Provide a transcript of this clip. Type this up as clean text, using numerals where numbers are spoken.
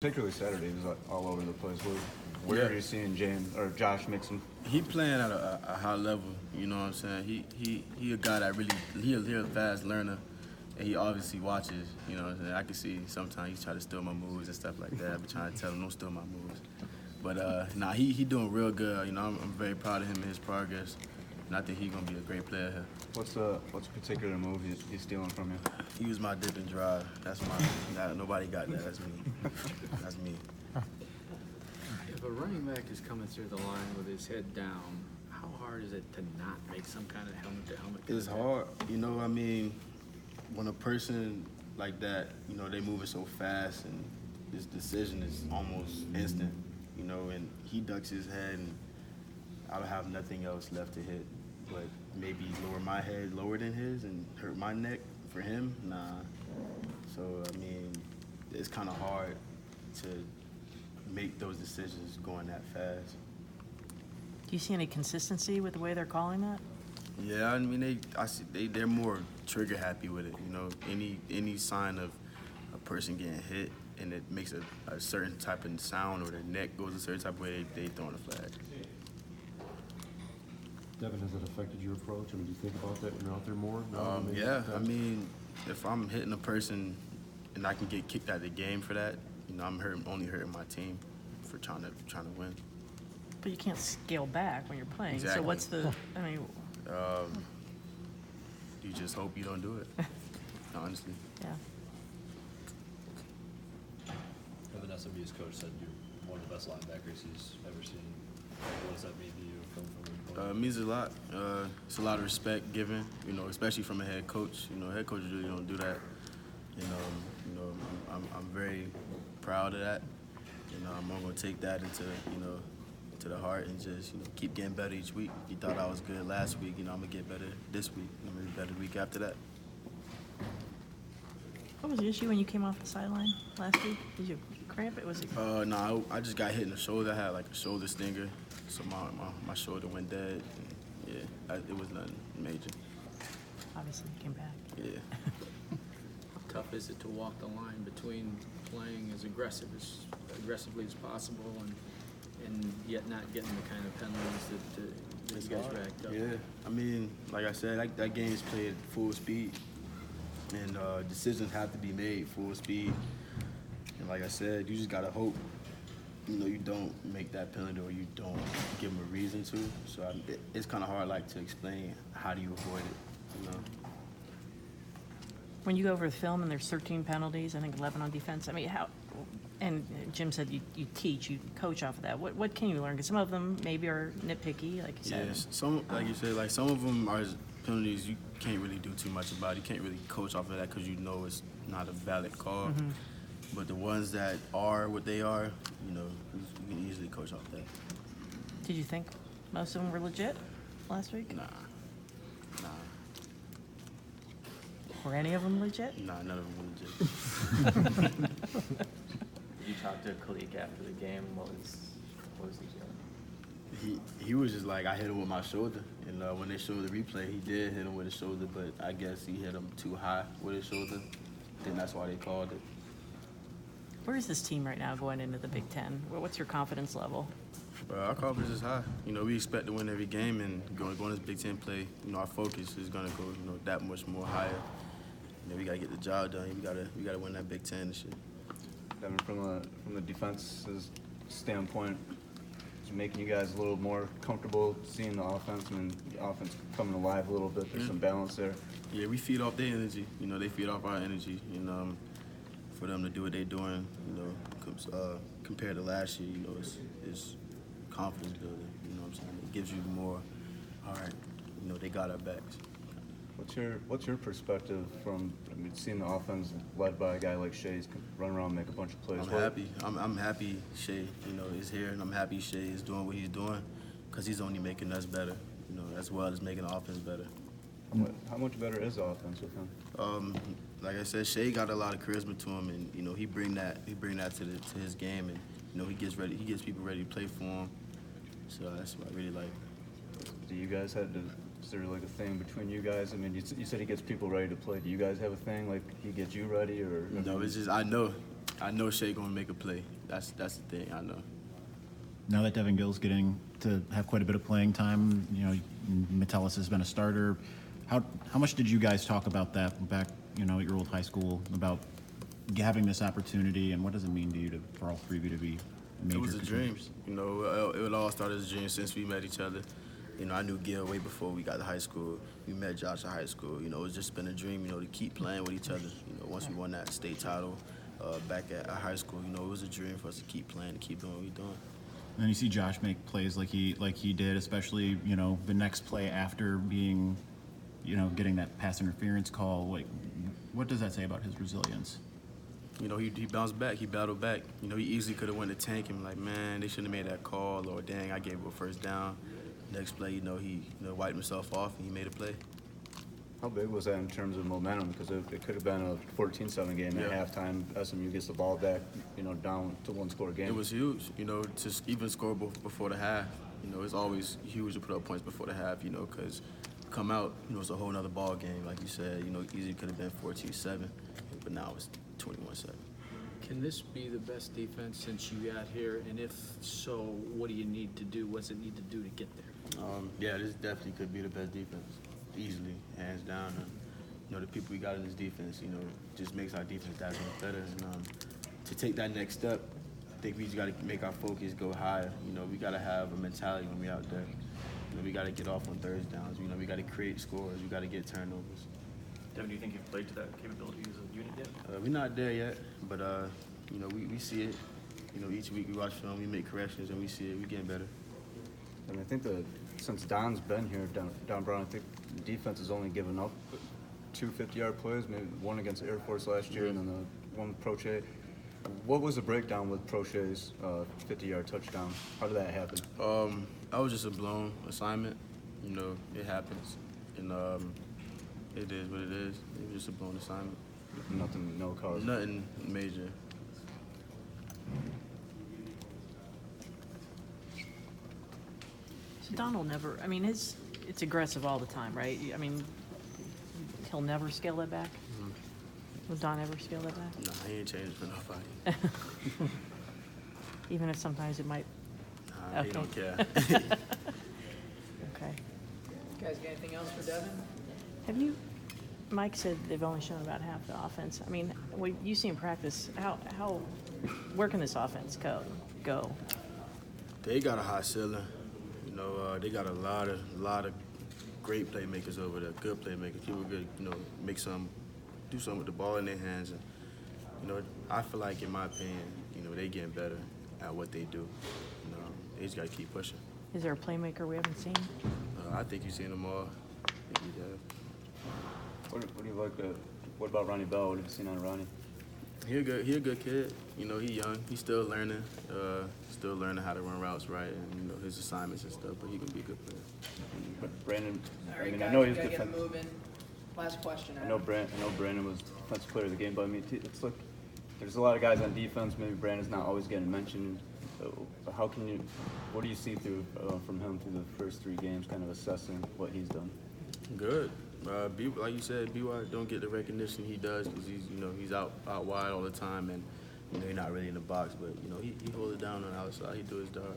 Particularly Saturday, he was all over the place. Where Yeah. are you seeing James or Josh Mixon? He playing at a high level, you know what I'm saying? He a guy that really he a fast learner, and he obviously watches, you know what I'm saying? I can see sometimes he try to steal my moves and stuff like that. I be trying to tell him don't steal my moves. But nah, he doing real good. You know, I'm very proud of him and his progress, and I think he's gonna be a great player here. What's a particular move he's stealing from you? He was my dip and drive. That's nobody got that. That's me. That's me. If a running back is coming through the line with his head down, how hard is it to not make some kind of helmet-to-helmet It's contact? hard, you know. I mean, when a person like that, you know, they moving so fast, and this decision is almost instant, you know. And he ducks his head, and I don't have nothing else left to hit, but maybe lower my head lower than his and hurt my neck for him. Nah. So I mean, it's kind of hard to make those decisions going that fast. Do you see any consistency with the way they're calling that? Yeah, I mean, they're more trigger happy with it. You know, any sign of a person getting hit and it makes a certain type of sound or their neck goes a certain type of way, they throwing a flag. Devin, has that affected your approach? I mean, do you think about that when you're out there more? Yeah, I mean, if I'm hitting a person and I can get kicked out of the game for that, you know, I'm only hurting my team for trying to win. But you can't scale back when you're playing. Exactly. So what's the, I mean, You just hope you don't do it, honestly. yeah. Devin, SMU's coach said you're one of the best linebackers he's ever seen. What does that mean to you It means a lot. It's a lot of respect given, you know, especially from a head coach. You know, head coaches really don't do that. I'm very proud of that. You know, I'm gonna take that into, you know, to the heart and just, you know, keep getting better each week. You thought I was good last week, you know, I'm gonna get better this week. I'm gonna be better the week after that. What was the issue when you came off the sideline last week? Did you cramp it? Was it? No, I just got hit in the shoulder. I had like a shoulder stinger, so my shoulder went dead. And yeah, it was nothing major. Obviously, you came back. Yeah. How tough is it to walk the line between playing as aggressively as possible and yet not getting the kind of penalties that you guys racked up? Yeah, I mean, like I said, that game is played at full speed, and decisions have to be made full speed. And like I said, you just gotta hope, you know, you don't make that penalty or you don't give them a reason to. So it's kind of hard, like, to explain how do you avoid it, you know. When you go over the film and there's 13 penalties, I think 11 on defense. I mean, how? And Jim said you teach, you coach off of that. What can you learn? Because some of them maybe are nitpicky, like you said. Yeah, some, like you said, like some of them are penalties you can't really do too much about. You can't really coach off of that because you know it's not a valid call. Mm-hmm. But the ones that are what they are, you know, you can easily coach off that. Did you think most of them were legit last week? Nah, Were any of them legit? none of them were legit. Did you talk to Khalik after the game? What was he doing? He was just like, I hit him with my shoulder. And when they showed the replay, he did hit him with his shoulder, but I guess he hit him too high with his shoulder. Then that's why they called it. Where is this team right now going into the Big Ten? What's your confidence level? Our confidence is high. You know, we expect to win every game, and going to this Big Ten play, you know, our focus is going to go, you know, that much more higher. You know, we got to get the job done. We got to win that Big Ten and shit. Devin, from the defense's standpoint, is it making you guys a little more comfortable seeing the offense? I mean, the offense coming alive a little bit. There's some balance there. Yeah, we feed off their energy. You know, they feed off our energy. And for them to do what they're doing, you know, compared to last year, you know, it's confidence building. You know what I'm saying? It gives you more, all right, you know, they got our backs. What's your perspective from, I mean, seeing the offense led by a guy like Shea run around and make a bunch of plays? I'm happy Shea, you know, is here, and I'm happy Shea is doing what he's doing because he's only making us better, you know, as well as making the offense better. How much better is the offense with him? Like I said, Shea got a lot of charisma to him, and you know he bring that to his game, and you know he gets people ready to play for him. So that's what I really like. Do you guys is there like a thing between you guys? I mean, you said he gets people ready to play. Do you guys have a thing like he gets you ready or? No, it's just I know I know Shea gonna make a play. That's the thing. I know. Now that Devin Gill's getting to have quite a bit of playing time, you know, Metellus has been a starter. How much did you guys talk about that back, you know, at your old high school, about having this opportunity, and what does it mean to you for all three of you to be major It was a dream. contributors? You know, it all started as a dream since we met each other. You know, I knew Gil way before we got to high school. We met Josh at high school. You know, it's just been a dream, you know, to keep playing with each other. You know, once we won that state title back at high school, you know, it was a dream for us to keep playing, to keep doing what we're doing. And you see Josh make plays like he did, especially, you know, the next play after being, you know, getting that pass interference call. Like, what does that say about his resilience? You know, he bounced back. He battled back. You know, he easily could have went to tank and like, man, they shouldn't have made that call, or dang, I gave him a first down. Next play, you know, he wiped himself off and he made a play. How big was that in terms of momentum? Because it could have been a 14-7 game at Yeah. halftime. SMU gets the ball back, you know, down to one-score game. It was huge, you know, to even score before the half. You know, it's always huge to put up points before the half, you know, because come out, you know, it's a whole nother ball game. Like you said, you know, easily could have been 14-7, but now it's 21-7. Can this be the best defense since you got here? And if so, what do you need to do? What's it need to do to get there? Yeah, this definitely could be the best defense, easily, hands down. And, you know, the people we got in this defense, you know, just makes our defense that much better. And to take that next step, I think we just got to make our focus go higher. You know, we got to have a mentality when we're out there. You know, we got to get off on third downs. You know, we got to create scores. We got to get turnovers. Devin, do you think you've played to that capability as a unit yet? We're not there yet, but, you know, we see it. You know, each week we watch film, we make corrections, and we see it. We're getting better. And I think since Don's been here, Don Brown, I think the defense has only given up 2 50-yard plays, maybe one against Air Force last year, and then the one with Proche. What was the breakdown with Proche's 50-yard touchdown? How did that happen? That was just a blown assignment. You know, it happens, and it is what it is. It was just a blown assignment. Nothing, no cause. Nothing major. So Don will never, I mean, it's aggressive all the time, right? I mean, he'll never scale that back? Will Don ever scale that back? Nah, he ain't changed for nobody. Even if sometimes it might, Nah, he Okay. don't care. okay. Guys, got anything else for Devin? Have you, Mike said they've only shown about half the offense. I mean, you see in practice, where can this offense go? They got a high ceiling. You know, they got a lot of great playmakers over there, good playmakers. People good, you know, do something with the ball in their hands. And, you know, I feel like, in my opinion, you know, they getting better at what they do. You know, they just got to keep pushing. Is there a playmaker we haven't seen? I think you've seen them all. I think you have. What do you like? What about Ronnie Bell? What have you seen on Ronnie? He a good kid. You know, he young. He's still learning. Still learning how to run routes right, and, you know, his assignments and stuff. But he can be a good player. But Brandon, All I right, mean, guys, I know we he's gotta get defense. moving. Last question. I know Brandon was defensive player of the game, but I mean, it's like there's a lot of guys on defense. Maybe Brandon's not always getting mentioned. What do you see from him through the first 3 games, kind of assessing what he's done? Good. Like you said, BY don't get the recognition he does because he's out wide all the time, and, you know, he's not really in the box. But, you know, he holds it down on the outside. He do his job.